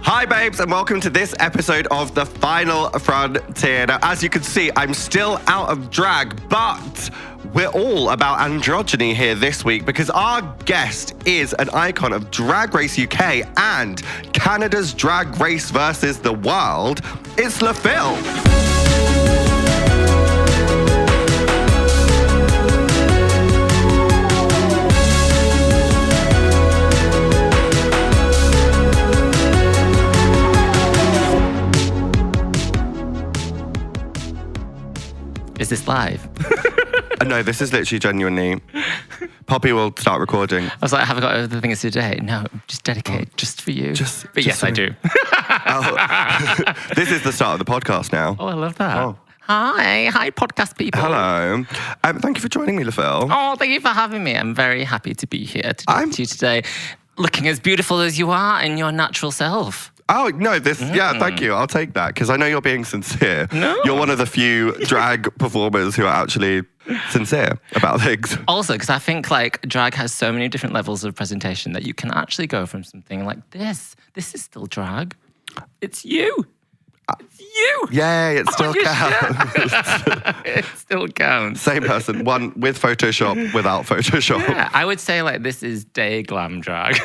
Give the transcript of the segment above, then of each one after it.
Hi babes and welcome to this episode of the Final FronTia. Now as you can see, I'm still out of drag, but we're all about androgyny here this week because our guest is an icon of Drag Race UK and Canada's Drag Race versus the world. It's FIL. Is this live? No, this is literally genuinely. Poppy will start recording. I was like, have I got other things to do? No, just dedicate, just for you. But yes, I do. This is the start of the podcast now. Oh, I love that. Oh. Hi, podcast people. Hello. Thank you for joining me, FIL. Oh, thank you for having me. I'm very happy to be here to talk to you today, looking as beautiful as you are in your natural self. Oh, no, yeah, thank you. I'll take that because I know you're being sincere. No. You're one of the few drag performers who are actually sincere about things. Also, because I think like drag has so many different levels of presentation that you can actually go from something like this. This is still drag. It's you. It's you. Yay, it still counts. It still counts. Same person, one with Photoshop, without Photoshop. Yeah, I would say like this is day glam drag.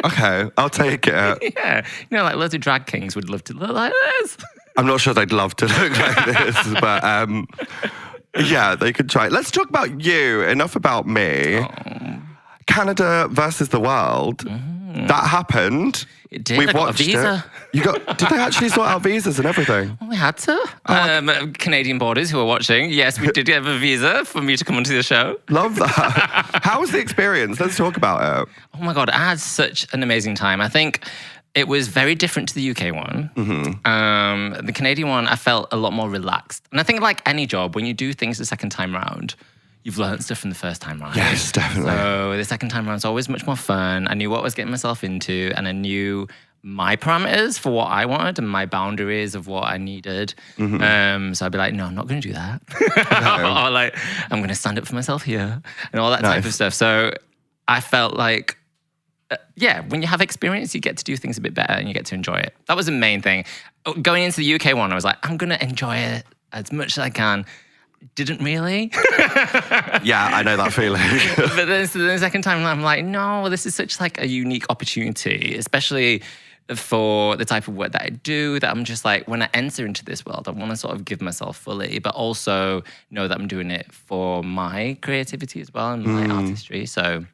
Okay, I'll take it. Yeah, you know, like loads of drag kings would love to look like this. I'm not sure they'd love to look like this, but yeah, they could try. Let's talk about you. Enough about me. Oh. Canada versus the world. That happened. It did. We've I got watched a visa. It. Did they actually sort out visas and everything? Well, we had to. Canadian borders who are watching, yes, we did have a visa for me to come onto the show. Love that. How was the experience? Let's talk about it. Oh my God, I had such an amazing time. I think it was very different to the UK one. The Canadian one, I felt a lot more relaxed. And I think like any job, when you do things the second time round, you've learned stuff from the first time round. Yes, definitely. So the second time round is always much more fun. I knew what I was getting myself into and I knew my parameters for what I wanted and my boundaries of what I needed. So I'd be like, no, I'm not going to do that. Or like, I'm going to stand up for myself here and all that type of stuff. So I felt like, when you have experience, you get to do things a bit better and you get to enjoy it. That was the main thing. Going into the UK one, I was like, I'm going to enjoy it as much as I can. Didn't really. Yeah, I know that feeling. But then so the second time, I'm like, no, this is such like a unique opportunity, especially for the type of work that I do, that I'm just like, when I enter into this world, I want to sort of give myself fully, but also know that I'm doing it for my creativity as well and my artistry. So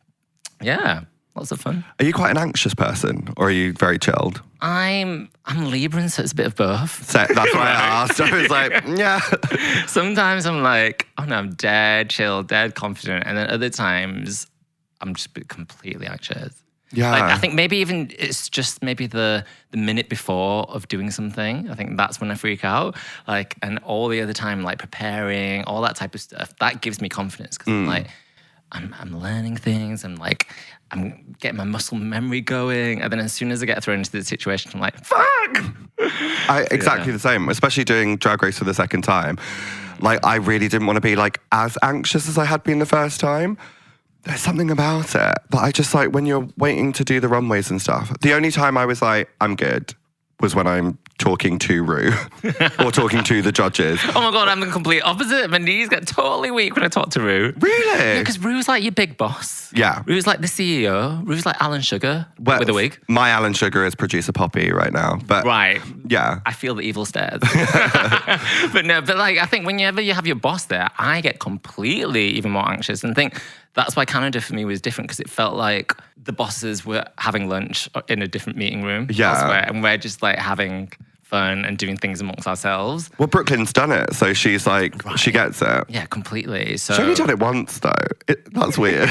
yeah, lots of fun. Are you quite an anxious person or are you very chilled? I'm Libran, so it's a bit of both. So that's why I asked. I was like, yeah. Sometimes I'm like, oh no, I'm dead chill, dead confident. And then other times I'm just completely anxious. Yeah. Like, I think maybe even it's just maybe the minute before of doing something. I think that's when I freak out. Like, and all the other time, like preparing, all that type of stuff, that gives me confidence because I'm like, I'm learning things. I'm getting my muscle memory going. And then as soon as I get thrown into the situation, I'm like, fuck! Exactly the same, especially doing Drag Race for the second time. Like, I really didn't want to be like as anxious as I had been the first time. There's something about it. But I just like, when you're waiting to do the runways and stuff, the only time I was like, I'm good, was when I'm talking to Rue or talking to the judges. Oh my God, I'm the complete opposite. My knees get totally weak when I talk to Rue. Really? Yeah, because Rue's like your big boss. Yeah. Rue's like the CEO. Rue's like Alan Sugar with a wig. My Alan Sugar is producer Poppy right now. But right. Yeah. I feel the evil stares. But like, I think whenever you have your boss there, I get completely even more anxious and think that's why Canada for me was different because it felt like the bosses were having lunch in a different meeting room elsewhere and we're just like having fun and doing things amongst ourselves. Well, Brooklyn's done it, so she's like, she gets it. Yeah, completely. So she's only done it once, though. That's weird.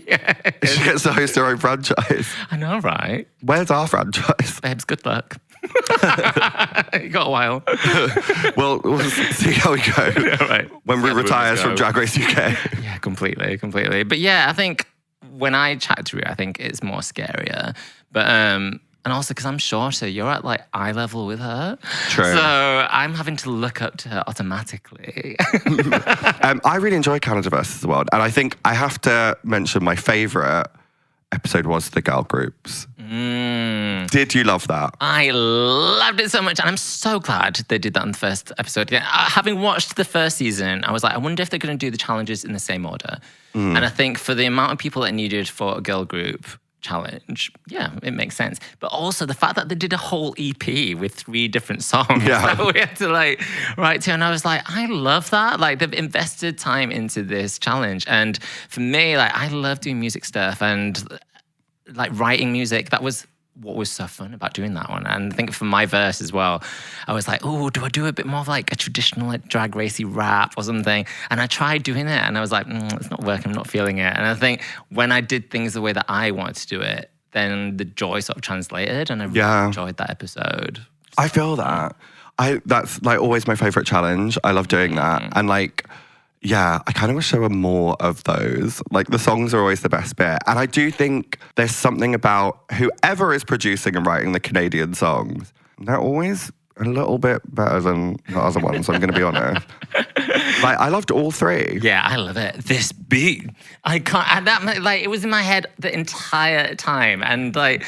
Yeah, she gets to host her own franchise. I know, right? Where's our franchise? Babes, good luck. You got a while. Well, we'll see how we go when we retires from Drag Race UK. Yeah, completely. But yeah, I think when I chat to her, I think it's more scarier. But and also because I'm shorter, you're at like eye level with her. True. So I'm having to look up to her automatically. I really enjoy Canada versus the World, and I think I have to mention my favourite episode was the girl groups. Did you love that? I loved it so much. And I'm so glad they did that in the first episode. Yeah, having watched the first season, I was like, I wonder if they're going to do the challenges in the same order. And I think for the amount of people that needed for a girl group challenge, yeah, it makes sense. But also the fact that they did a whole EP with 3 different songs that we had to like write to. And I was like, I love that. Like they've invested time into this challenge. And for me, like I love doing music stuff and like writing music. That was what was so fun about doing that one. And I think for my verse as well, I was like, oh, do I do a bit more of like a traditional like drag racy rap or something? And I tried doing it and I was like, it's not working, I'm not feeling it. And I think when I did things the way that I wanted to do it, then the joy sort of translated and I really enjoyed that episode. I feel that. That's like always my favorite challenge. I love doing that. And like, yeah, I kind of wish there were more of those. Like the songs are always the best bit. And I do think there's something about whoever is producing and writing the Canadian songs, they're always a little bit better than the other ones, I'm going to be honest. Like, I loved all 3. Yeah, I love it. This beat. I can't, and that, like, it was in my head the entire time. And like,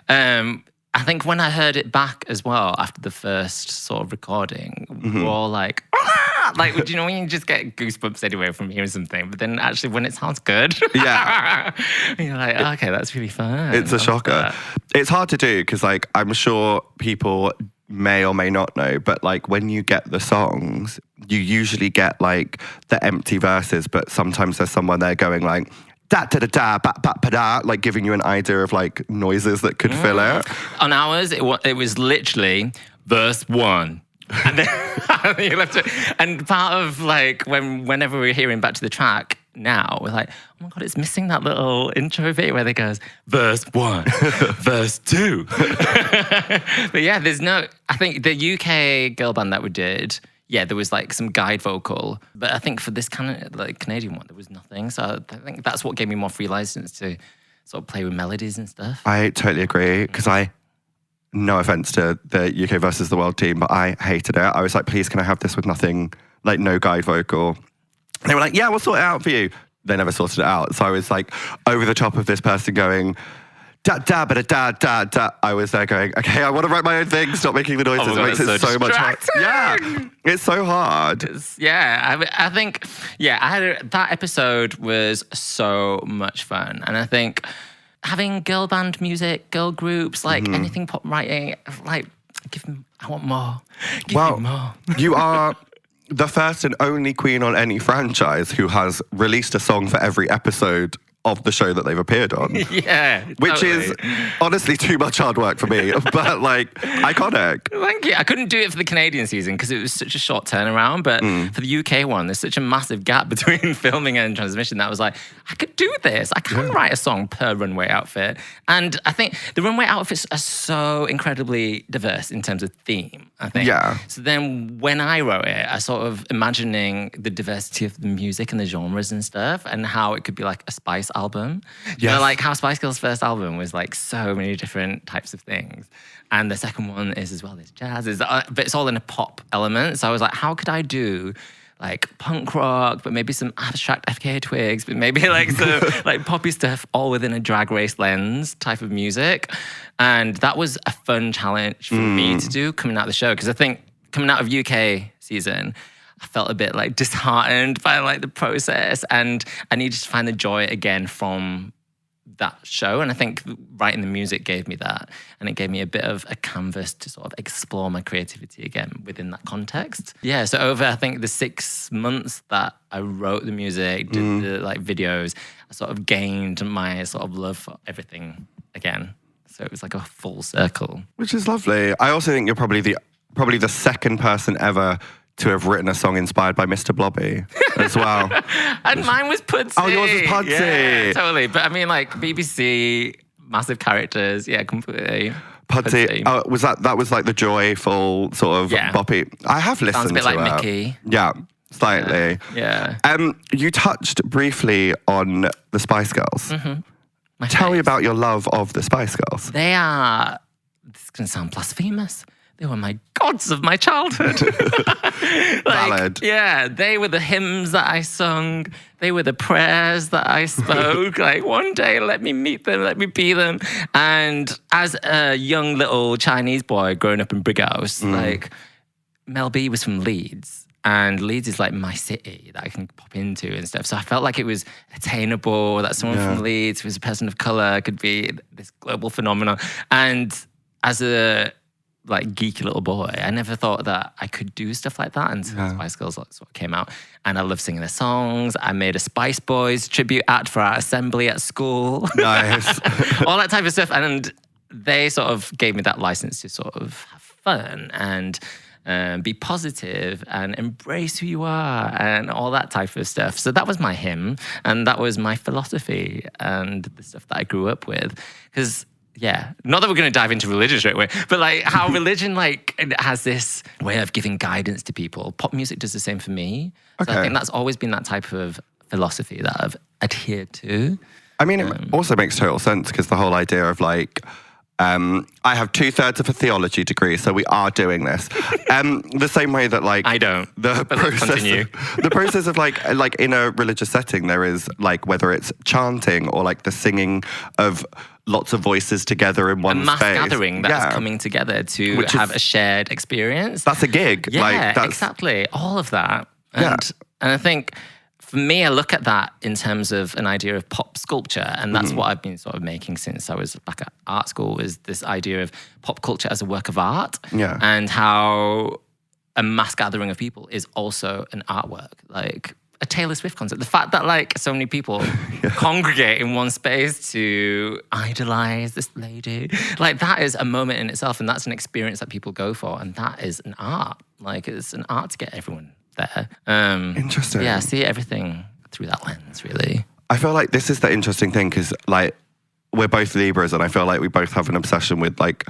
I think when I heard it back as well after the first sort of recording, we were all like, ah! Like, do you know when you just get goosebumps anyway from hearing something? But then actually when it sounds good, you're like, okay, that's really fun. It's a shocker. It's hard to do because like, I'm sure people may or may not know, but like when you get the songs, you usually get like the empty verses, but sometimes there's someone there going like, da da da da ba ba ba da, like giving you an idea of like noises that could fill it. On ours, it was literally verse 1. And then you left it. And part of like whenever we're hearing back to the track now, we're like, oh my God, it's missing that little intro bit where they goes, verse 1, verse 2. But yeah, I think the UK girl band that we did, yeah, there was like some guide vocal, but I think for this kind of like Canadian one, there was nothing. So I think that's what gave me more free license to sort of play with melodies and stuff. I totally agree because no offense to the UK versus the world team, but I hated it. I was like, please, can I have this with nothing, like no guide vocal? They were like, yeah, we'll sort it out for you. They never sorted it out. So I was like over the top of this person going, da da ba da da da da. I was there going, okay, I want to write my own thing. Stop making the noises. Oh, it makes it so much hard. Yeah, it's so hard. I think that episode was so much fun, and I think having girl band music, girl groups, like anything pop writing, like I want more. Give me more. You are the first and only queen on any franchise who has released a song for every episode of the show that they've appeared on. Yeah, which is honestly too much hard work for me, but like iconic. Thank you. I couldn't do it for the Canadian season because it was such a short turnaround, but for the UK one, there's such a massive gap between filming and transmission that I was like, I could do this. I can write a song per runway outfit. And I think the runway outfits are so incredibly diverse in terms of theme, I think. Yeah. So then when I wrote it, I sort of imagining the diversity of the music and the genres and stuff and how it could be like a Spice album. You know, like how Spice Girls' first album was like so many different types of things. And the second one is as well, there's jazz, but it's all in a pop element. So I was like, how could I do like punk rock, but maybe some abstract FKA Twigs, but maybe like some like poppy stuff all within a drag race lens type of music. And that was a fun challenge for me to do coming out of the show. Because I think coming out of UK season, I felt a bit like disheartened by like the process and I needed to find the joy again from that show. And I think writing the music gave me that. And it gave me a bit of a canvas to sort of explore my creativity again within that context. Yeah, so over I think the 6 months that I wrote the music, did the like videos, I sort of gained my sort of love for everything again. So it was like a full circle. Which is lovely. I also think you're probably the second person ever to have written a song inspired by Mr. Blobby as well. And mine was Pudsey. Oh, yours was Pudsey. Yeah, totally. But I mean, like BBC, massive characters. Yeah, completely. Pudsey. Oh, that was like the joyful sort of boppy. I have listened Sounds a bit to like it. Mickey. Yeah, slightly. Yeah. You touched briefly on the Spice Girls. Tell me about your love of the Spice Girls. They are, this is going to sound blasphemous, they were my gods of my childhood. Valid. Yeah, they were the hymns that I sung. They were the prayers that I spoke. Like, one day, let me meet them, let me be them. And as a young little Chinese boy growing up in Brighouse, like, Mel B was from Leeds. And Leeds is like my city that I can pop into and stuff. So I felt like it was attainable, that someone from Leeds who was a person of color could be this global phenomenon. And as a like geeky little boy, I never thought that I could do stuff like that. And so Spice Girls sort of came out. And I love singing their songs. I made a Spice Boys tribute act for our assembly at school. Nice. All that type of stuff. And they sort of gave me that license to sort of have fun and be positive and embrace who you are and all that type of stuff. So that was my hymn and that was my philosophy and the stuff that I grew up with. Because, yeah, not that we're going to dive into religion straight away, but like how religion like has this way of giving guidance to people. Pop music does the same for me. So I think that's always been that type of philosophy that I've adhered to. I mean, it also makes total sense because the whole idea of like, I have 2/3 of a theology degree, so we are doing this. The same way that like I don't. The process of like in a religious setting, there is like whether it's chanting or like the singing of lots of voices together in one mass space. gathering that's coming together to have a shared experience. That's a gig. Yeah, like, that's, exactly. All of that. And I think for me, I look at that in terms of an idea of pop sculpture, and that's what I've been sort of making since I was back at art school, is this idea of pop culture as a work of art, and how a mass gathering of people is also an artwork, like a Taylor Swift concert. The fact that like so many people congregate in one space to idolize this lady, like that is a moment in itself, and that's an experience that people go for, and that is an art. Like it's an art to get everyone there. Interesting. Yeah, I see everything through that lens, really. I feel like this is the interesting thing because like we're both Libras and I feel like we both have an obsession with like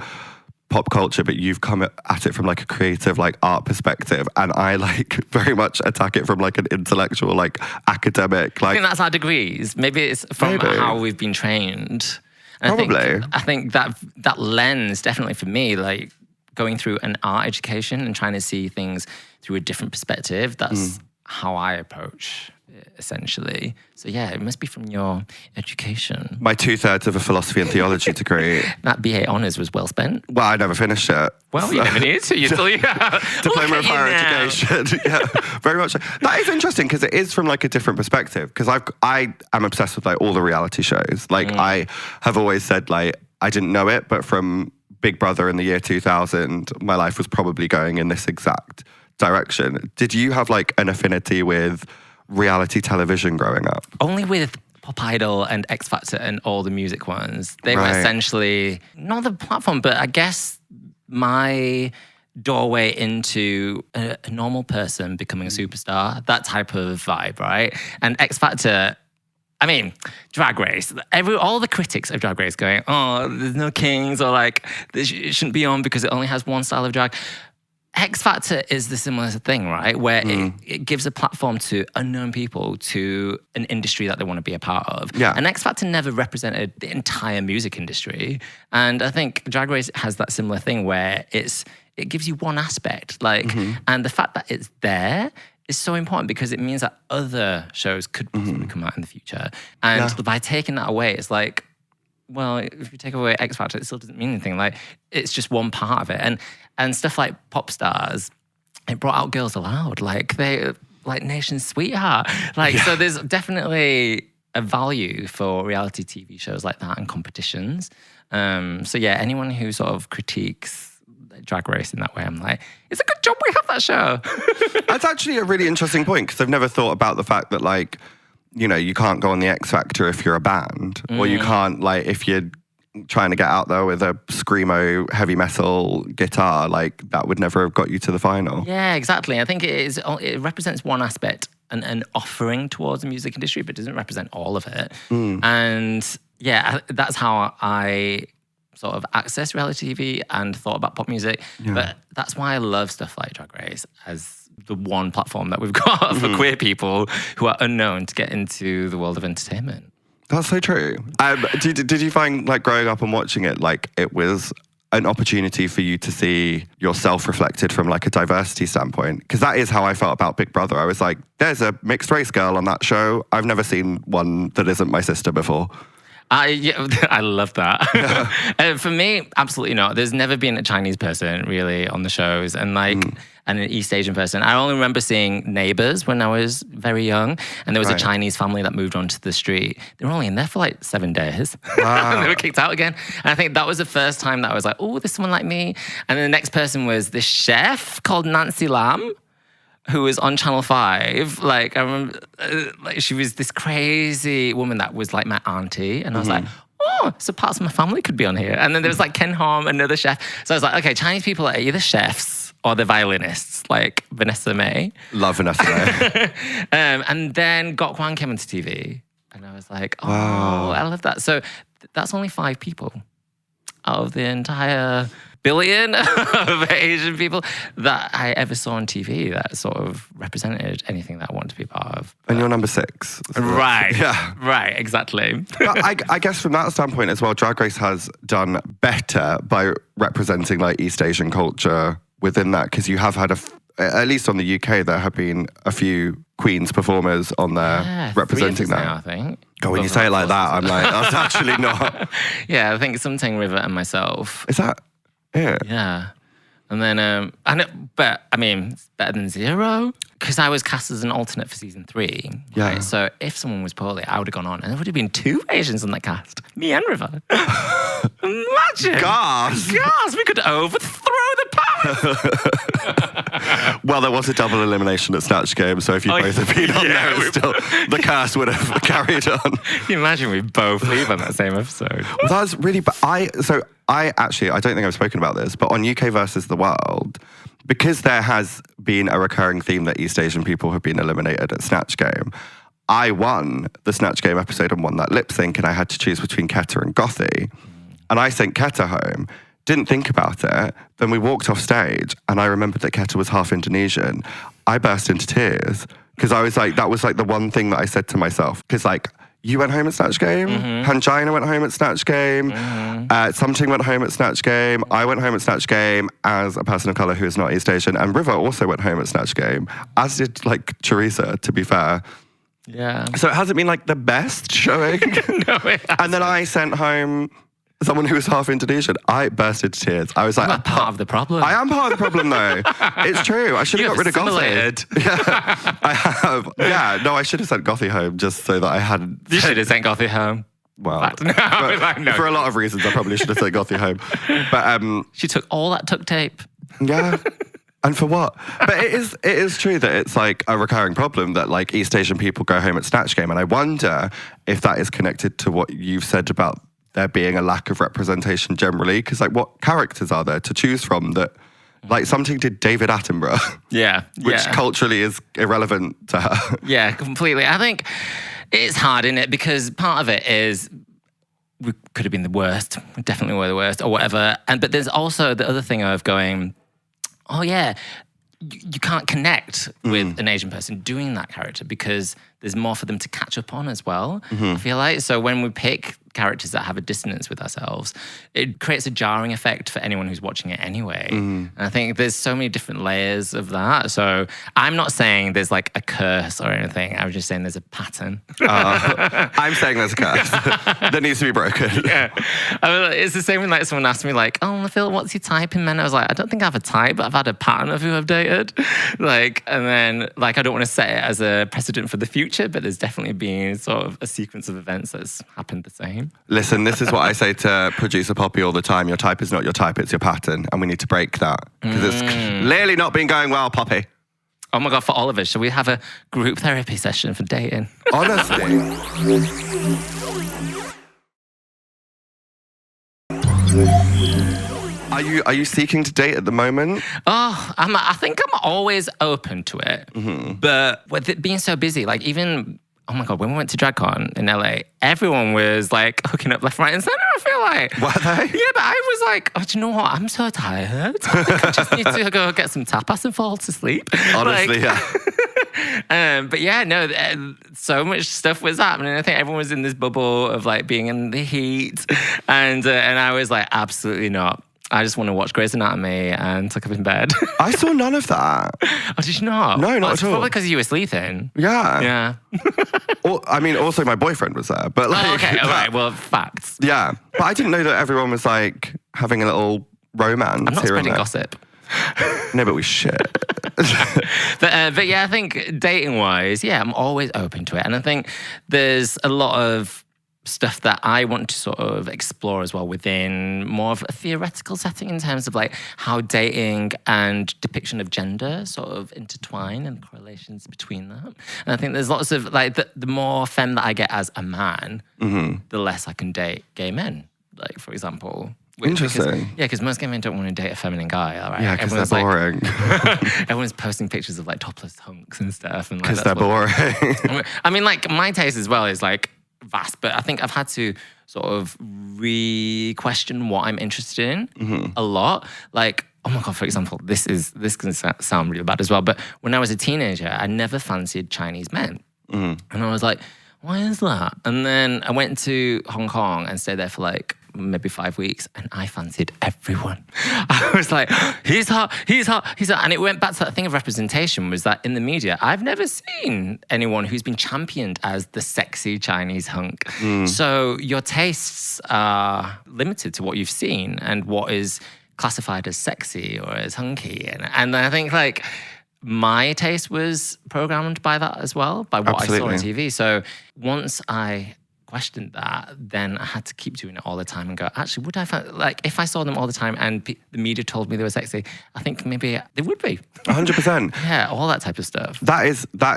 pop culture, but you've come at it from like a creative like art perspective, and I like very much attack it from like an intellectual like academic like. I think that's our degrees. Maybe it's from how we've been trained. And Probably. I think that lens definitely for me, like going through an art education and trying to see things through a different perspective, that's how I approach it, essentially. So yeah, it must be from your education. My 2/3 of a philosophy and theology degree. That BA honours was well spent. Well, I never finished it. Well, you never need to. You still Diploma of higher education. Yeah, very much so. That is interesting because it is from like a different perspective. Because I am obsessed with like all the reality shows. Like I have always said like I didn't know it, but from Big Brother in the year 2000, my life was probably going in this exact direction. Did you have like an affinity with reality television growing up? Only with Pop Idol and X Factor and all the music ones. They were essentially not the platform, but I guess my doorway into a normal person becoming a superstar, that type of vibe, right? And X Factor, I mean, Drag Race, all the critics of Drag Race going, oh, there's no kings, or like, it shouldn't be on because it only has one style of drag. X Factor is the similar thing, right? Where it gives a platform to unknown people, to an industry that they want to be a part of. Yeah. And X Factor never represented the entire music industry. And I think Drag Race has that similar thing where it gives you one aspect. Like, and the fact that it's there is so important because it means that other shows could possibly come out in the future. And by taking that away, it's like, well, if you take away X Factor, it still doesn't mean anything. Like, it's just one part of it. And stuff like Pop Stars, it brought out Girls Aloud. Like, they, like, nation's sweetheart. Like, so there's definitely a value for reality TV shows like that and competitions. So yeah, anyone who sort of critiques Drag Race in that way, I'm like, it's a good job we have that show. That's actually a really interesting point because I've never thought about the fact that, like, you know, you can't go on the X Factor if you're a band, or you can't, like, if you're trying to get out there with a screamo heavy metal guitar, like, that would never have got you to the final. Yeah, exactly. I think it represents one aspect, an offering towards the music industry, but doesn't represent all of it. And yeah, that's how I sort of access reality TV and thought about pop music. But that's why I love stuff like Drag Race as the one platform that we've got for queer people who are unknown to get into the world of entertainment. That's so true. Did you find, like, growing up and watching it, like, it was an opportunity for you to see yourself reflected from like a diversity standpoint? Because that is how I felt about Big Brother. I was like, there's a mixed race girl on that show. I've never seen one that isn't my sister before. I love that. For me, absolutely not. There's never been a Chinese person really on the shows, and and an East Asian person. I only remember seeing Neighbours when I was very young, and there was a Chinese family that moved onto the street. They were only in there for like 7 days. Wow. And they were kicked out again. And I think that was the first time that I was like, oh, there's someone like me. And then the next person was this chef called Nancy Lam, who was on Channel 5. Like, I remember, like, she was this crazy woman that was like my auntie. And I was like, oh, so parts of my family could be on here. And then there was like Ken Hom, another chef. So I was like, okay, Chinese people are either chefs or the violinists, like Vanessa May. Love Vanessa May. And then Gok Wan came onto TV. And I was like, oh, wow. I love that. So that's only 5 people out of the entire billion of Asian people that I ever saw on TV that sort of represented anything that I wanted to be a part of. And you're number 6. Right. Yeah. Right, exactly. But I guess from that standpoint as well, Drag Race has done better by representing like East Asian culture within that, because you have had at least on the UK, there have been a few Queens performers on there representing that. Now, I think. God, when you say it like that, I'm like, that's actually not. Yeah, I think Something River and myself. Is that it? Yeah. And then, but I mean, it's better than 0 because I was cast as an alternate for season 3. Yeah. Right? So if someone was poorly, I would have gone on, and there would have been 2 Asians on that cast, me and River. Imagine. Gasp. We could overthrow the powers. Well, there was a double elimination at Snatch Game, so if you both had been on there, still, the cast would have carried on. Can you imagine we both leave on that same episode? Well, that was really. I don't think I've spoken about this, but on UK versus the World, because there has been a recurring theme that East Asian people have been eliminated at Snatch Game, I won the Snatch Game episode and won that lip sync, and I had to choose between Keta and Gothi. And I sent Keta home, didn't think about it. Then we walked off stage, and I remembered that Keta was half Indonesian. I burst into tears because I was like, that was like the one thing that I said to myself. Because like, you went home at Snatch Game, Pangina went home at Snatch Game, Something went home at Snatch Game, I went home at Snatch Game as a person of colour who is not East Asian, and River also went home at Snatch Game, as did like Teresa, to be fair. Yeah. So it hasn't been like the best showing. No, it hasn't. And then I sent home someone who was half Indonesian. I burst into tears. I was like, I'm part of the problem. I am part of the problem though. It's true. I should have got rid of Gothi. Yeah, I have. Yeah, no, I should have sent Gothi home just so that I hadn't. You should have sent Gothi home. Well, No. for a lot of reasons, I probably should have sent Gothi home. But she took all that tuck tape. Yeah. And for what? But it is true that it's like a recurring problem that like East Asian people go home at Snatch Game. And I wonder if that is connected to what you've said about there being a lack of representation generally. Because like what characters are there to choose from that, like Something did David Attenborough. Yeah. Which culturally is irrelevant to her. Yeah, completely. I think it's hard, isn't it? Because part of it is we could have been the worst. We definitely were the worst or whatever. But there's also the other thing of going, oh yeah, you can't connect with an Asian person doing that character because there's more for them to catch up on as well, I feel like. So when we pick characters that have a dissonance with ourselves, it creates a jarring effect for anyone who's watching it anyway. And I think there's so many different layers of that. So I'm not saying there's like a curse or anything. I'm just saying there's a pattern. I'm saying there's a curse that needs to be broken. Yeah. I mean, it's the same when like someone asked me like, oh, Phil, what's your type in men? I was like, I don't think I have a type, but I've had a pattern of who I've dated. Like, and then like, I don't want to set it as a precedent for the future, but there's definitely been sort of a sequence of events that's happened the same. Listen, this is what I say to producer Poppy all the time. Your type is not your type, it's your pattern. And we need to break that. Because it's clearly not been going well, Poppy. Oh my God, for all of us, shall we have a group therapy session for dating? Honestly. Are you seeking to date at the moment? Oh, I think I'm always open to it. But with it being so busy, like even... Oh my God, when we went to DragCon in LA, everyone was like hooking up left, right, and center, I feel like. Were they? Yeah, but I was like, oh, do you know what? I'm so tired. I think I just need to go get some tapas and fall to sleep. Honestly, like, yeah. But yeah, no, so much stuff was happening. I think everyone was in this bubble of like being in the heat. And I was like, absolutely not. I just want to watch Grey's Anatomy and tuck up in bed. I saw none of that. Oh, did you not? No, not It's at all. Probably because you were sleeping. Yeah. Yeah. I mean, also my boyfriend was there, but like, Oh, okay, all right. Well, facts. yeah. But I didn't know that everyone was like having a little romance. I'm not here and spreading there. gossip. No, but we should. But yeah, I think dating wise, yeah, I'm always open to it. And I think there's a lot of stuff that I want to sort of explore as well within more of a theoretical setting in terms of like how dating and depiction of gender sort of intertwine and correlations between them. And I think there's lots of like the more femme that I get as a man, the less I can date gay men, like for example. Interesting. Because most gay men don't want to date a feminine guy, all right? Yeah, because they're boring. Everyone's posting pictures of like topless hunks and stuff. Because they're boring. I mean, like my taste as well is like vast, but I think I've had to sort of re-question what I'm interested in a lot. Like, oh my God, for example, this can sound really bad as well, but when I was a teenager, I never fancied Chinese men. And I was like, why is that? And then I went to Hong Kong and stayed there for like maybe 5 weeks, and I fancied everyone. I was like, he's hot, he's hot, he's hot. And it went back to that thing of representation, was that in the media, I've never seen anyone who's been championed as the sexy Chinese hunk. So your tastes are limited to what you've seen and what is classified as sexy or as hunky. And I think like my taste was programmed by that as well, by what I saw on TV. So once I questioned that, then I had to keep doing it all the time and go, actually, would I find, like, if I saw them all the time and the media told me they were sexy, I think maybe they would be. 100%. Yeah, all that type of stuff. That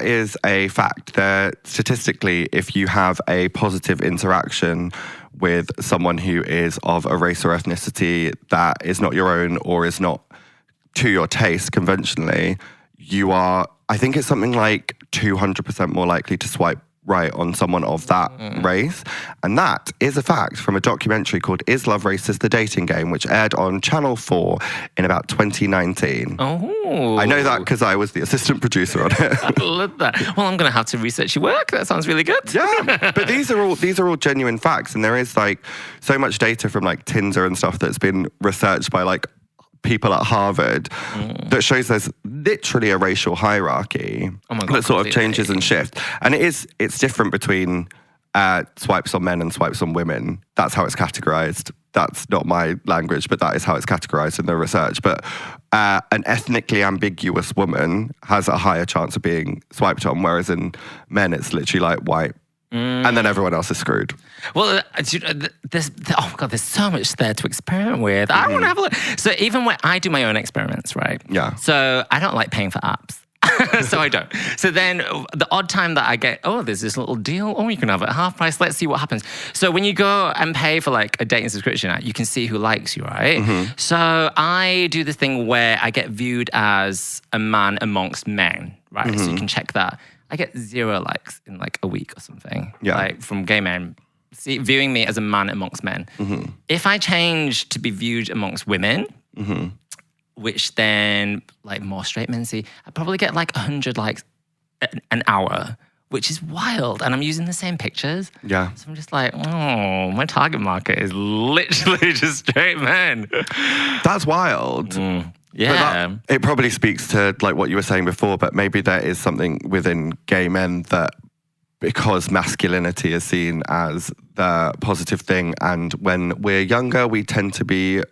is a fact. Statistically, if you have a positive interaction with someone who is of a race or ethnicity that is not your own or is not to your taste conventionally, you are, I think it's something like 200% more likely to swipe right on someone of that race. And that is a fact from a documentary called Is Love Racist? The Dating Game, which aired on Channel 4 in about 2019. Oh. I know that because I was the assistant producer on it. I love that. Well, I'm going to have to research your work. That sounds really good. Yeah, but these are all genuine facts, and there is like so much data from like Tinder and stuff that's been researched by like people at Harvard that shows there's literally a racial hierarchy that sort of changes and shifts. And it's different between swipes on men and swipes on women. That's how it's categorized. That's not my language, but that is how it's categorized in the research. But an ethnically ambiguous woman has a higher chance of being swiped on, whereas in men, it's literally like white. And then everyone else is screwed. Well, there's oh my God, there's so much there to experiment with. I want to have a look. So even when I do my own experiments, right? Yeah. So I don't like paying for apps. So I don't. So then the odd time that I get, oh, there's this little deal. Oh, you can have it at half price. Let's see what happens. So when you go and pay for like a dating subscription, you can see who likes you, right? So I do this thing where I get viewed as a man amongst men, right? So you can check that. I get 0 likes in like a week or something. Yeah. Like from gay men viewing me as a man amongst men. If I change to be viewed amongst women, which then like more straight men see, I probably get like 100 likes an hour, which is wild. And I'm using the same pictures. Yeah. So I'm just like, oh, my target market is literally just straight men. That's wild. Yeah. But it probably speaks to like what you were saying before, but maybe there is something within gay men that, because masculinity is seen as the positive thing, and when we're younger, we tend to be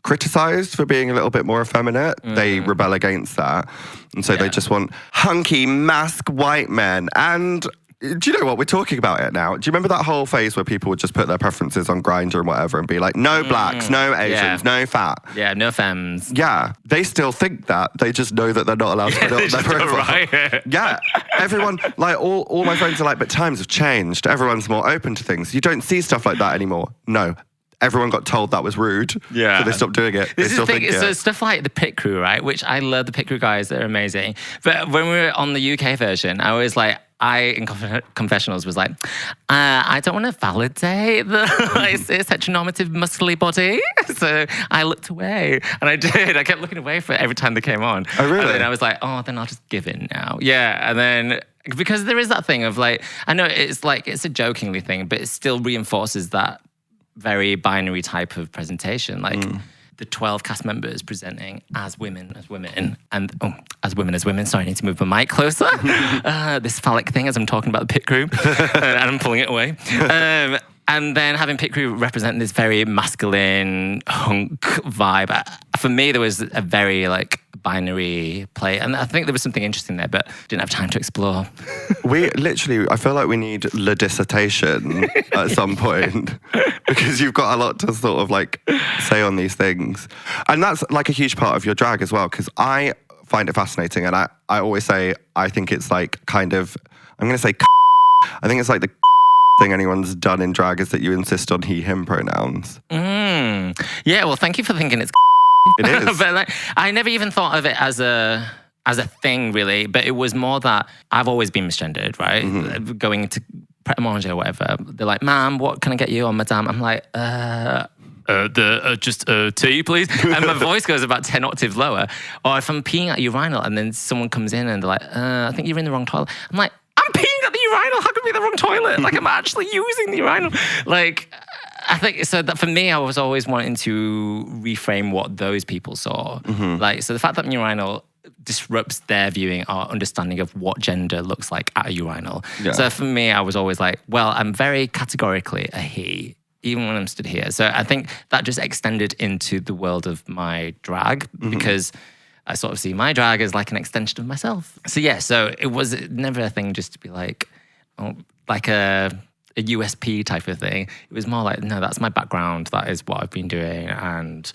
criticized for being a little bit more effeminate. They rebel against that. And so they just want hunky, mask white men. And do you know what? We're talking about it now. Do you remember that whole phase where people would just put their preferences on Grindr and whatever and be like, no blacks, no Asians, no fat? Yeah, no femmes. Yeah, they still think that. They just know that they're not allowed to put it on their profile. Yeah, everyone, like all my friends are like, but times have changed. Everyone's more open to things. You don't see stuff like that anymore. No. Everyone got told that was rude, so they stopped doing it. This is the thing, so stuff like the Pit Crew, right? Which I love the Pit Crew guys, they're amazing. But when we were on the UK version, I was like, in confessionals was like, I don't want to validate the it's heteronormative muscly body. So I looked away, and I did. I kept looking away for every time they came on. Oh, really? And then I was like, oh, then I'll just give in now. Yeah, and then because there is that thing of like, I know it's like, it's a jokingly thing, but it still reinforces that very binary type of presentation. Like, the 12 cast members presenting as women, and as women. Sorry, I need to move my mic closer. This phallic thing as I'm talking about the pit crew, and I'm pulling it away. And then having pit crew represent this very masculine hunk vibe. For me, there was a very like binary play, and I think there was something interesting there, but didn't have time to explore. I feel like we need a dissertation at some point, because you've got a lot to sort of like say on these things. And that's like a huge part of your drag as well, because I find it fascinating, and I always say, I think it's like kind of, I'm going to say, I think it's like the thing anyone's done in drag is that you insist on he, him pronouns. Yeah, well, thank you for thinking it's It is. But like, I never even thought of it as a thing, really. But it was more that I've always been misgendered, right? Mm-hmm. Going to Pret a Manger or whatever, they're like, "Ma'am, what can I get you?" Or "Madame." I'm like, just tea, please. And my voice goes about 10 octaves lower. Or if I'm peeing at a urinal and then someone comes in and they're like, "I think you're in the wrong toilet." I'm like, "I'm peeing at the urinal. How could it be the wrong toilet? Like, I'm actually using the urinal." Like, I think so that for me, I was always wanting to reframe what those people saw. Mm-hmm. Like, so the fact that urinal disrupts their viewing or understanding of what gender looks like at a urinal. Yeah. So for me, I was always like, well, I'm very categorically a he, even when I'm stood here. So I think that just extended into the world of my drag, because I sort of see my drag as like an extension of myself. So yeah, so it was never a thing just to be like, like a USP type of thing. It was more like, no, that's my background. That is what I've been doing, and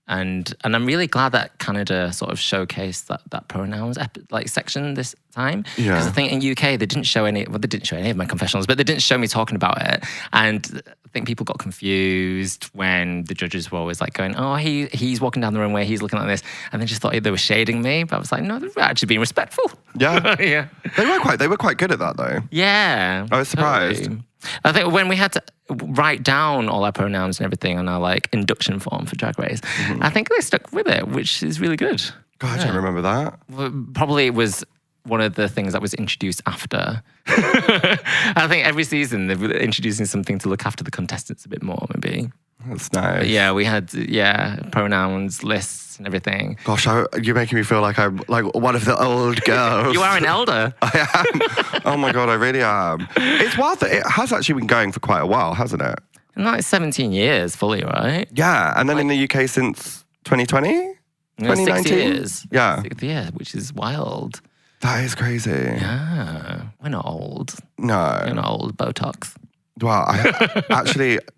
I'm really glad that Canada sort of showcased that pronouns like section this time. Yeah. Because I think in UK they didn't show any. Well, they didn't show any of my confessionals, but they didn't show me talking about it. And I think people got confused when the judges were always like going, "Oh, he's walking down the runway, he's looking like this," and they just thought they were shading me. But I was like, no, they're actually being respectful. Yeah, yeah. They were quite good at that though. Yeah, I was surprised. Totally. I think when we had to write down all our pronouns and everything on our like induction form for Drag Race, I think they stuck with it, which is really good. God, I don't remember that. Well, probably it was one of the things that was introduced after. I think every season they're introducing something to look after the contestants a bit more, maybe. That's nice. But yeah, we had pronouns, lists and everything. Gosh, you're making me feel like I'm like one of the old girls. You are an elder. I am. Oh my God, I really am. It's wild that it has actually been going for quite a while, hasn't it? And like 17 years fully, right? Yeah, and then in the UK since 2020? 2019? 6 years. Yeah. 6th year, which is wild. That is crazy. Yeah. We're not old. No. We're not old. Botox. Well,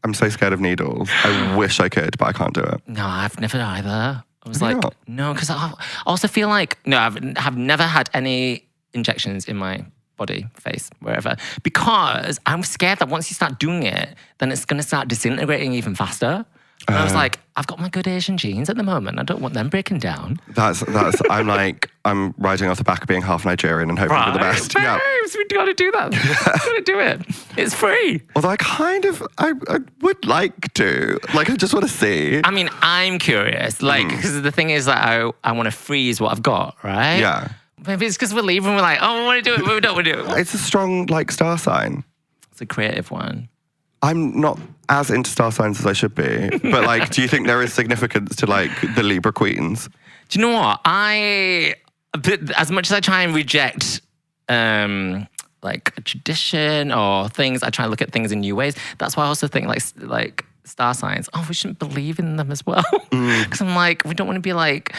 I'm so scared of needles. I wish I could, but I can't do it. No, I've never either. I was Maybe like, not. no, because I also feel like, no, I've never had any injections in my body, face, wherever, because I'm scared that once you start doing it, then it's going to start disintegrating even faster. And I was like, I've got my good Asian genes at the moment. I don't want them breaking down. I'm riding off the back of being half Nigerian and hoping for the best. Babes, Yeah. we got to do that. We got to do it. It's free. Although I would like to. Like, I just want to see. I mean, I'm curious. Like, because the thing is that I want to freeze what I've got, right? Yeah. Maybe it's because we're leaving. We're like, oh, we want to do it, but we don't want to do it. It's a strong, like, star sign. It's a creative one. I'm not as into star signs as I should be. But, like, do you think there is significance to, like, the Libra queens? Do you know what? As much as I try and reject, like, a tradition or things, I try and look at things in new ways. That's why I also think, like star signs, we shouldn't believe in them as well. Because I'm like, we don't want to be, like,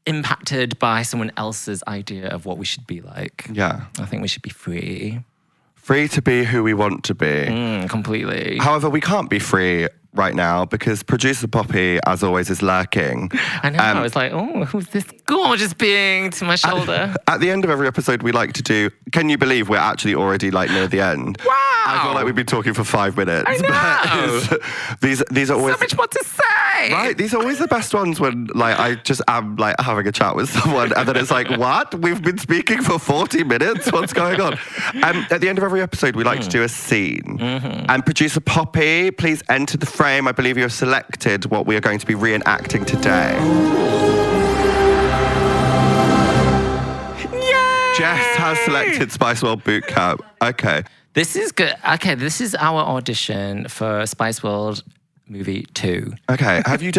impacted by someone else's idea of what we should be like. Yeah. I think we should be free. Free to be who we want to be. Completely. However, we can't be free right now because producer Poppy, as always, is lurking. I know. I was like, oh, who's this gorgeous being to my shoulder? At the end of every episode, we like to do, can you believe we're actually already like near the end? Wow. I feel like we've been talking for 5 minutes. I know. These are always... So much more to say. Right, these are always the best ones when like I just am like having a chat with someone and then it's like, what? We've been speaking for 40 minutes? What's going on? At the end of every episode, we like to do a scene. And producer Poppy, please enter the frame. I believe you have selected what we are going to be reenacting today. Yay! Jess has selected Spice World Boot Camp. Okay. This is good. Okay, this is our audition for Spice World Movie 2. Okay. Have you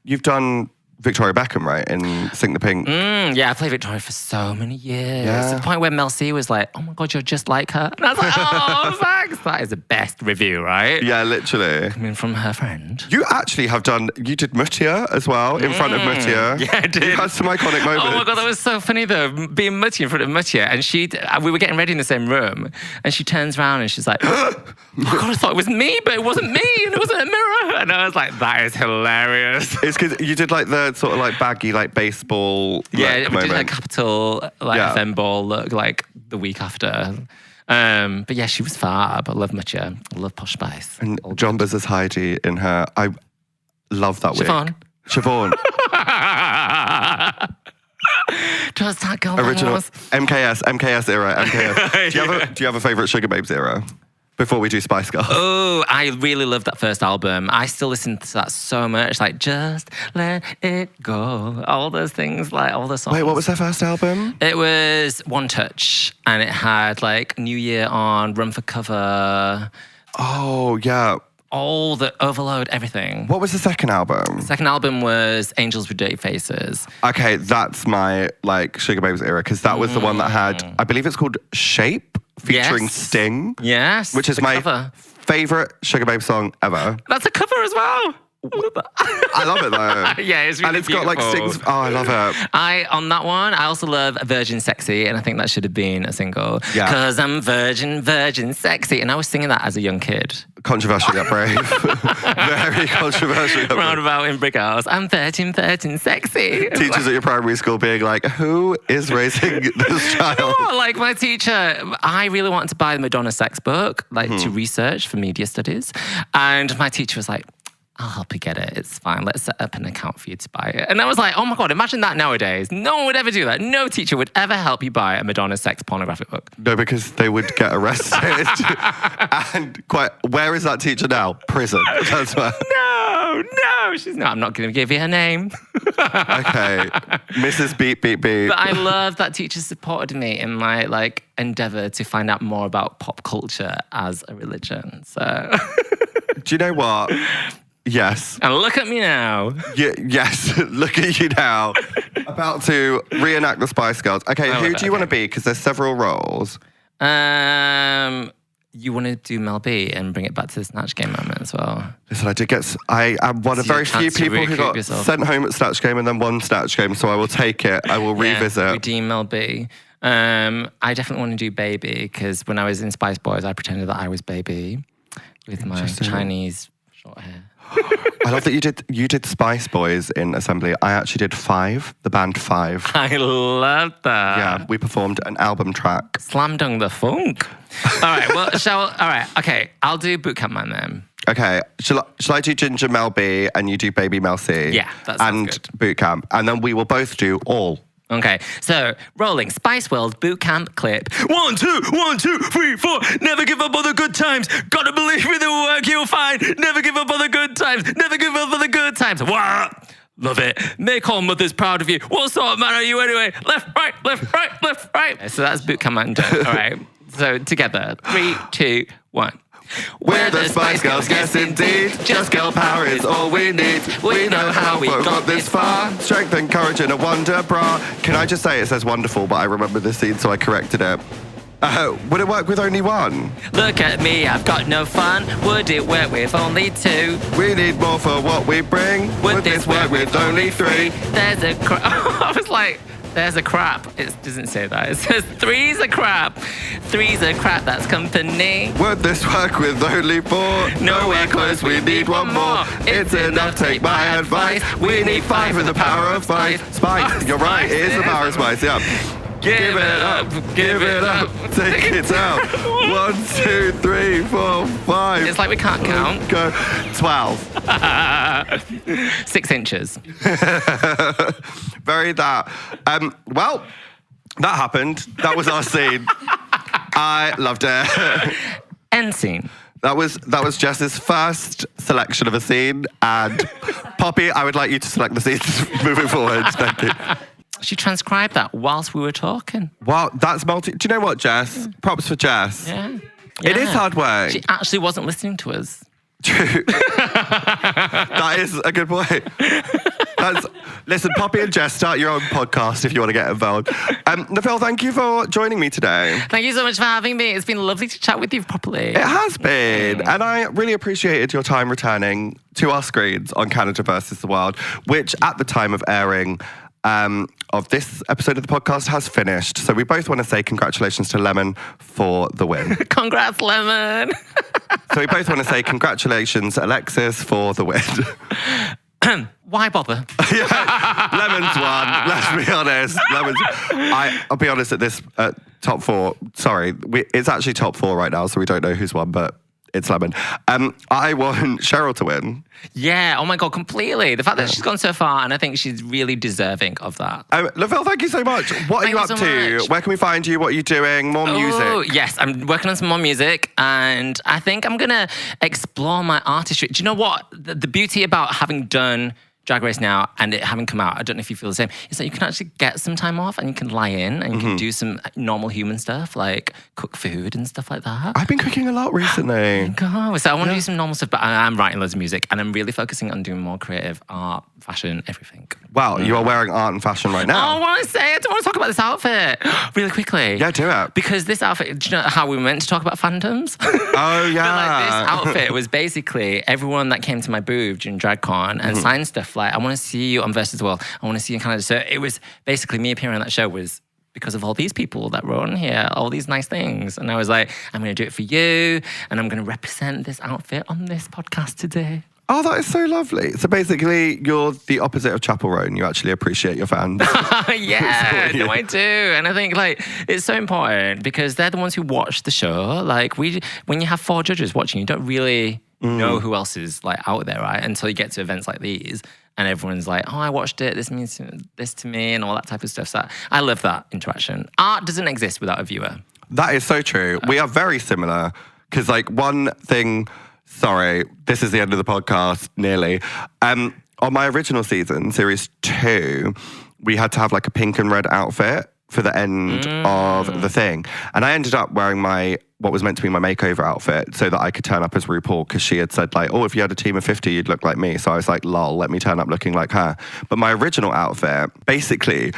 you've done Victoria Beckham, right? In Sing the Pink. Yeah, I played Victoria for so many years. Yeah. To the point where Mel C was like, oh my God, you're just like her. And I was like, oh, thanks. That is the best review, right? Yeah, literally. Coming from her friend. You actually have you did Mutya as well, in front of Mutya. Yeah, I did. You had some iconic moments. Oh my God, that was so funny though, being Mutya in front of Mutya. And we were getting ready in the same room. And she turns around and she's like, oh God, I thought it was me, but it wasn't me. And it wasn't a mirror. And I was like, that is hilarious. It's because you did like the sort of like baggy, like baseball Yeah, we moment. did a Capital FM ball look like the week after. But yeah, she was fab. I love Mutya. I love Posh Spice. And John Buzz's Heidi in her. I love that wig. Siobhan. Does that girl Original was? MKS era. MKS. Do you have a favourite Sugar Babes era? Before we do Spice Girls. Oh, I really loved that first album. I still listen to that so much. Like, just let it go. All those things, like all the songs. Wait, what was their first album? It was One Touch. And it had like New Year on, Run for Cover. Oh, yeah. All the Overload, everything. What was the second album? Second album was Angels with Dirty Faces. Okay, that's my like Sugar Babes era because that was the one that had, I believe it's called Shape, featuring Sting. Yes. Which is my favourite Sugar Babes song ever. That's a cover as well. I love it though. Yeah, it's really And it's beautiful. got like Sting's. Oh, I love it. On that one, I also love Virgin Sexy, and I think that should have been a single. Yeah. Because I'm virgin sexy. And I was singing that as a young kid. Controversial yet brave. Very controversial yet brave. Roundabout in Brick House. I'm virgin sexy. Teachers at your primary school being like, who is raising this child? Oh, like my teacher, I really wanted to buy the Madonna sex book, like to research for media studies. And my teacher was like, I'll help you get it. It's fine. Let's set up an account for you to buy it. And I was like, oh my God, imagine that nowadays. No one would ever do that. No teacher would ever help you buy a Madonna sex pornographic book. No, because they would get arrested. And where is that teacher now? Prison. That's where. No, she's not. I'm not going to give you her name. Okay. Mrs. Beep, beep, beep. But I love that teacher supported me in my like endeavor to find out more about pop culture as a religion. So. Do you know what? Yes. And look at me now. Yes, look at you now. About to reenact the Spice Girls. Okay, who do you want to be? Because there's several roles. You want to do Mel B and bring it back to the Snatch Game moment as well? Listen, I am one of very few people who got sent home at Snatch Game and then won Snatch Game, so I will take it. I will revisit. Redeem Mel B. I definitely want to do Baby because when I was in Spice Boys, I pretended that I was Baby with my Chinese short hair. I love that you did Spice Boys in Assembly. I actually did Five, the band Five. I love that. Yeah, we performed an album track. Slam dunk the funk. All right, well, okay, I'll do Bootcamp Man then. Okay, shall I do Ginger Mel B and you do Baby Mel C? Yeah, that sounds good. And Bootcamp, and then we will both do all. Okay, so rolling Spice World Bootcamp clip. 1, 2, 1, 2, 3, 4. Never give up on the good times. Gotta believe in the work you'll find. Never give up on the good times. Never give up on the good times. What? Love it. Make all mothers proud of you. What sort of man are you anyway? Left, right, left, right, left, right. So that's Bootcamp Man done. All right. So together, 3, 2, 1. We're the Spice Girls, yes indeed. Just girl power is all we need. We know how we got this far. Strength and courage in a wonder bra. Can I just say it says wonderful, but I remember the scene, so I corrected it. Would it work with only one? Look at me, I've got no fun. Would it work with only 2? We need more for what we bring. Would this work with only 3? There's a I was like, there's a crap. It doesn't say that. It says 3's a crap. 3's a crap, that's company. Would this work with only 4? Nowhere close, we need one more. It's enough, take my advice. We need 5 with the power of Spice. Spice, you're right, it is the power of Spice, yeah. Give it up, give it up, take it out. 1, 2, 3, 4, 5. It's like we can't count. Go 12. 6 inches. Very that. Well, that happened. That was our scene. I loved it. End scene. That was Jess's first selection of a scene. And Poppy, I would like you to select the scenes moving forward. Thank you. She transcribed that whilst we were talking. Wow, that's Do you know what, Jess? Props for Jess. Yeah. It is hard work. She actually wasn't listening to us. True. That is a good point. Listen, Poppy and Jess, start your own podcast if you want to get involved. FIL, thank you for joining me today. Thank you so much for having me. It's been lovely to chat with you properly. It has been. And I really appreciated your time returning to our screens on Canada versus the World, which at the time of airing of this episode of the podcast has finished. So we both want to say congratulations to Lemon for the win. Congrats, Lemon. So we both want to say congratulations, Alexis, for the win. Why bother? Yeah, Lemon's won. Let's be honest. I'll be honest at this top four. Sorry, it's actually top four right now, so we don't know who's won, but it's Lemon. I want Cheryl to win. Yeah, oh my God, completely. The fact that she's gone so far, and I think she's really deserving of that. FIL, thank you so much. What are you up to? Where can we find you? What are you doing? More music? Oh, yes, I'm working on some more music, and I think I'm going to explore my artistry. Do you know what? The beauty about having done Drag Race now and it having come out, I don't know if you feel the same, is that you can actually get some time off and you can lie in and you can do some normal human stuff like cook food and stuff like that. I've been cooking a lot recently. God, so I want to do some normal stuff, but I'm writing loads of music and I'm really focusing on doing more creative art, fashion, everything. Wow, you are wearing art and fashion right now. Oh, I want to talk about this outfit really quickly. Yeah, do it. Because this outfit, do you know how we were meant to talk about fandoms? Oh, yeah. This outfit was basically everyone that came to my booth during DragCon and signed stuff like, I want to see you on Versus the World. I want to see you in Canada. So it was basically me appearing on that show was because of all these people that wrote on here, all these nice things. And I was like, I'm going to do it for you. And I'm going to represent this outfit on this podcast today. Oh, that is so lovely. So basically, you're the opposite of Chapel Roan. You actually appreciate your fans. Yeah, no, I do. And I think like it's so important because they're the ones who watch the show. Like when you have 4 judges watching, you don't really know who else is like out there, right? Until you get to events like these. And everyone's like, oh, I watched it. This means this to me and all that type of stuff. So I love that interaction. Art doesn't exist without a viewer. That is so true. We are very similar because like one thing, sorry, this is the end of the podcast, nearly. On my original season, series 2, we had to have like a pink and red outfit for the end of the thing. And I ended up wearing what was meant to be my makeover outfit so that I could turn up as RuPaul because she had said like, oh, if you had a team of 50, you'd look like me. So I was like, lol, let me turn up looking like her. But my original outfit, basically,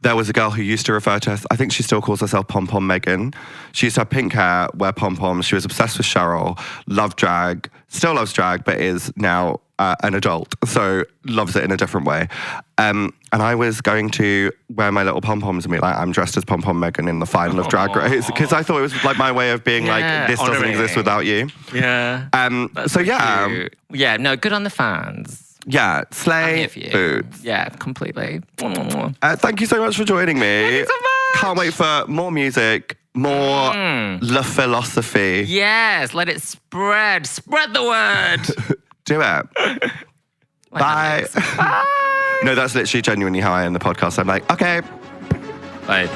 there was a girl who used to refer to us, I think she still calls herself Pom Pom Megan. She used to have pink hair, wear pom-poms. She was obsessed with Cheryl, loved drag, still loves drag, but is now an adult, so loves it in a different way. And I was going to wear my little pom-poms and be like, I'm dressed as Pom Pom Megan in the final of Drag Race, because I thought it was like my way of being like, this doesn't exist without you. Yeah. So yeah. Cute. Yeah, no, good on the fans. Yeah, slay foods. Yeah, completely. Thank you so much for joining me. Thank you so much. Can't wait for more music, more La Philosophy. Yes, let it spread. Spread the word. Do it. Bye. Bye. No, that's literally genuinely how I end the podcast. I'm like, okay. Bye.